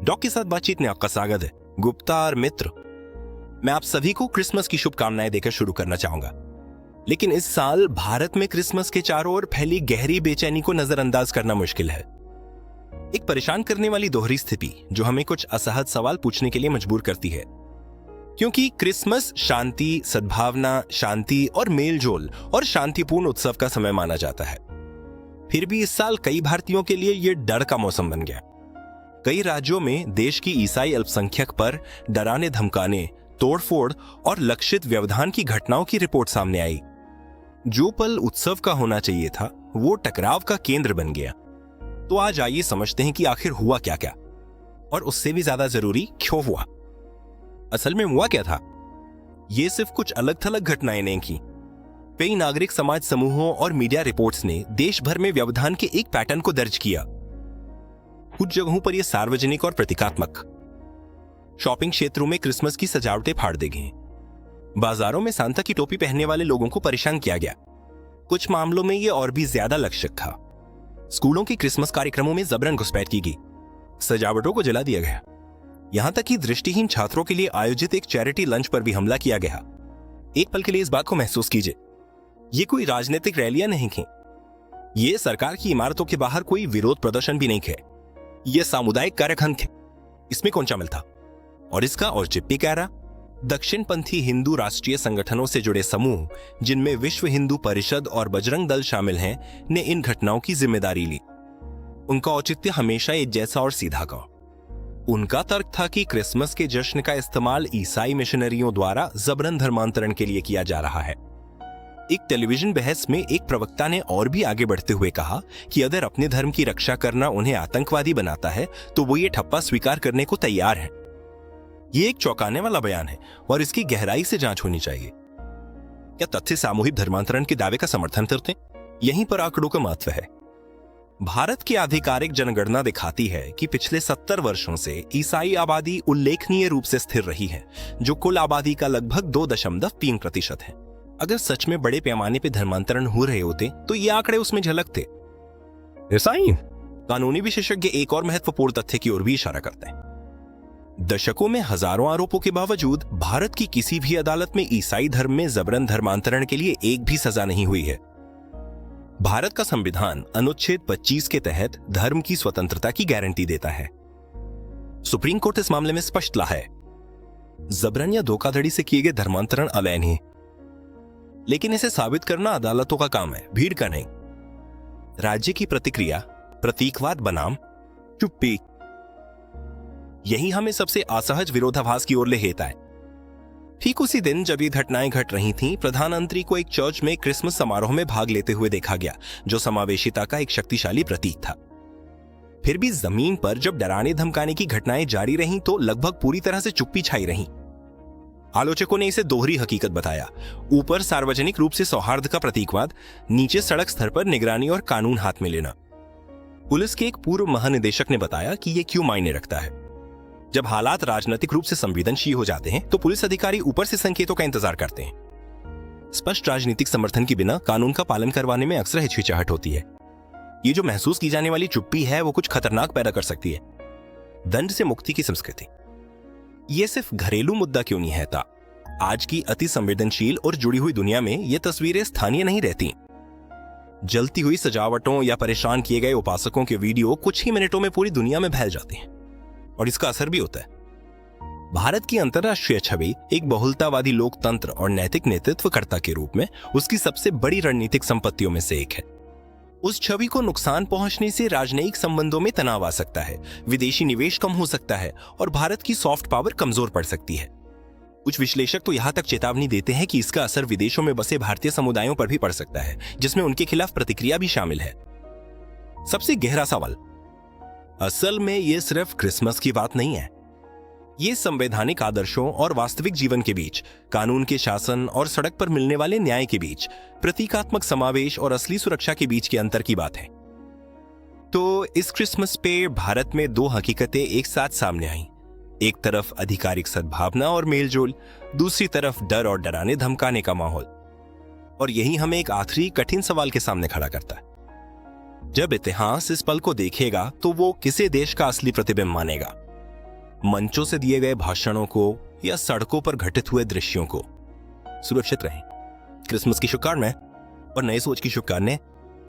Dock के साथ बातचीत में आपका स्वागत है। गुप्ता और मित्र, मैं आप सभी को क्रिसमस की शुभकामनाएं देकर शुरू करना चाहूंगा। लेकिन इस साल भारत में क्रिसमस के चारों ओर फैली गहरी बेचैनी को नजरअंदाज करना मुश्किल है। एक परेशान करने वाली दोहरी स्थिति जो हमें कुछ असहज सवाल पूछने के लिए मजबूर करती है, क्योंकि क्रिसमस शांति, सद्भावना, शांति और मेलजोल और शांतिपूर्ण उत्सव का समय माना जाता है। फिर भी इस साल कई भारतीयों के लिए यह डर का मौसम बन गया। कई राज्यों में देश की ईसाई अल्पसंख्यक पर डराने धमकाने, तोड़फोड़ और लक्षित व्यवधान की घटनाओं की रिपोर्ट सामने आई। जो पल उत्सव का होना चाहिए था वो टकराव का केंद्र बन गया। तो आज आइए समझते हैं कि आखिर हुआ क्या क्या, और उससे भी ज्यादा जरूरी क्यों हुआ। असल में हुआ क्या था? ये सिर्फ कुछ अलग थलग घटनाएं नहीं थी। कई नागरिक समाज समूहों और मीडिया रिपोर्ट्स ने देश भर में व्यवधान के एक पैटर्न को दर्ज किया। कुछ जगहों पर यह सार्वजनिक और प्रतीकात्मक। शॉपिंग क्षेत्रों में क्रिसमस की सजावटें फाड़ दी गईं। बाजारों में सांता की टोपी पहनने वाले लोगों को परेशान किया गया। कुछ मामलों में यह और भी ज्यादा लक्षित था। स्कूलों के क्रिसमस कार्यक्रमों में जबरन घुसपैठ की गई, सजावटों को जला दिया गया। यहां तक कि दृष्टिहीन छात्रों के लिए आयोजित एक चैरिटी लंच पर भी हमला किया गया। एक पल के लिए इस बात को महसूस कीजिए, ये कोई राजनीतिक रैलियां नहीं थी। ये सरकार की इमारतों के बाहर कोई विरोध प्रदर्शन भी नहीं थे। ये सामुदायिक कार्यक्रम थे। इसमें कौन शामिल था? और इसका औचित्य भी कह रहा, दक्षिणपंथी हिंदू राष्ट्रीय संगठनों से जुड़े समूह, जिनमें विश्व हिंदू परिषद और बजरंग दल शामिल हैं, ने इन घटनाओं की जिम्मेदारी ली। उनका औचित्य हमेशा एक जैसा और सीधा था। उनका तर्क था कि क्रिसमस के जश्न का इस्तेमाल ईसाई मिशनरियों द्वारा जबरन धर्मांतरण के लिए किया जा रहा है। एक टेलीविजन बहस में एक प्रवक्ता ने और भी आगे बढ़ते हुए कहा कि अगर अपने धर्म की रक्षा करना उन्हें आतंकवादी बनाता है तो वो ये ठप्पा स्वीकार करने को तैयार है। ये एक चौंकाने वाला बयान है और इसकी गहराई से जांच होनी चाहिए। क्या तथ्य सामूहिक धर्मांतरण के दावे का समर्थन करते? यहीं पर आंकड़ों का महत्व है। भारत की आधिकारिक जनगणना दिखाती है कि पिछले 70 वर्षों से ईसाई आबादी उल्लेखनीय रूप से स्थिर रही है, जो कुल आबादी का लगभग 2.3% है। अगर सच में बड़े पैमाने पर धर्मांतरण हो रहे होते तो ये आंकड़े उसमें झलकते। ईसाई कानूनी विशेषज्ञ एक और महत्वपूर्ण तथ्य की ओर भी इशारा करते हैं। दशकों में हजारों आरोपों के बावजूद भारत की किसी भी अदालत में ईसाई धर्म में जबरन धर्मांतरण के लिए एक भी सजा नहीं हुई है। भारत का संविधान अनुच्छेद 25 के तहत धर्म की स्वतंत्रता की गारंटी देता है। सुप्रीम कोर्ट इस मामले में स्पष्ट रहा है, जबरन या धोखाधड़ी से किए गए धर्मांतरण अवैध हैं। लेकिन इसे साबित करना अदालतों का काम है, भीड़ का नहीं। राज्य की प्रतिक्रिया प्रतीकवाद बनाम चुप्पी, यही हमें सबसे असहज विरोधाभास की ओर ले जाता है। ठीक उसी दिन जब ये घटनाएं घट रही थीं, प्रधानमंत्री को एक चर्च में क्रिसमस समारोह में भाग लेते हुए देखा गया, जो समावेशिता का एक शक्तिशाली प्रतीक था। फिर भी जमीन पर जब डराने धमकाने की घटनाएं जारी रहीं तो लगभग पूरी तरह से चुप्पी छाई रही। आलोचकों ने इसे दोहरी हकीकत बताया। ऊपर सार्वजनिक रूप से सौहार्द का प्रतीकवाद, नीचे सड़क स्तर पर निगरानी और कानून हाथ में लेना। पुलिस के एक पूर्व महानिदेशक ने बताया कि यह क्यों मायने रखता है। जब हालात राजनीतिक रूप से संवेदनशील हो जाते हैं तो पुलिस अधिकारी ऊपर से संकेतों का इंतजार करते हैं। स्पष्ट राजनीतिक समर्थन के बिना कानून का पालन करवाने में अक्सर हिचकिचाहट होती है। ये जो महसूस की जाने वाली चुप्पी है वो कुछ खतरनाक पैदा कर सकती है। दंड से मुक्ति की संस्कृति, ये सिर्फ घरेलू मुद्दा क्यों नहीं है था। आज की अति संवेदनशील और जुड़ी हुई दुनिया में ये तस्वीरें स्थानीय नहीं रहती। जलती हुई सजावटों या परेशान किए गए उपासकों के वीडियो कुछ ही मिनटों में पूरी दुनिया में फैल जाते हैं, और इसका असर भी होता है। भारत की अंतर्राष्ट्रीय छवि एक बहुलतावादी लोकतंत्र और नैतिक नेतृत्वकर्ता के रूप में उसकी सबसे बड़ी रणनीतिक संपत्तियों में से एक है। उस छवि को नुकसान पहुंचने से राजनयिक संबंधों में तनाव आ सकता है, विदेशी निवेश कम हो सकता है और भारत की सॉफ्ट पावर कमजोर पड़ सकती है। कुछ विश्लेषक तो यहां तक चेतावनी देते हैं कि इसका असर विदेशों में बसे भारतीय समुदायों पर भी पड़ सकता है, जिसमें उनके खिलाफ प्रतिक्रिया भी शामिल है। सबसे गहरा सवाल, असल में यह सिर्फ क्रिसमस की बात नहीं है। ये संवैधानिक आदर्शों और वास्तविक जीवन के बीच, कानून के शासन और सड़क पर मिलने वाले न्याय के बीच, प्रतीकात्मक समावेश और असली सुरक्षा के बीच के अंतर की बात है। तो इस क्रिसमस पे भारत में दो हकीकतें एक साथ सामने आईं। एक तरफ आधिकारिक सद्भावना और मेलजोल, दूसरी तरफ डर और डराने धमकाने का माहौल। और यही हमें एक आखिरी कठिन सवाल के सामने खड़ा करता है। जब इतिहास इस पल को देखेगा तो वो किसे देश का असली प्रतिबिंब मानेगा? मंचों से दिए गए भाषणों को या सड़कों पर घटित हुए दृश्यों को। सुरक्षित रहें। क्रिसमस की शुभकामनाएं और नए सोच की शुभकामनाएं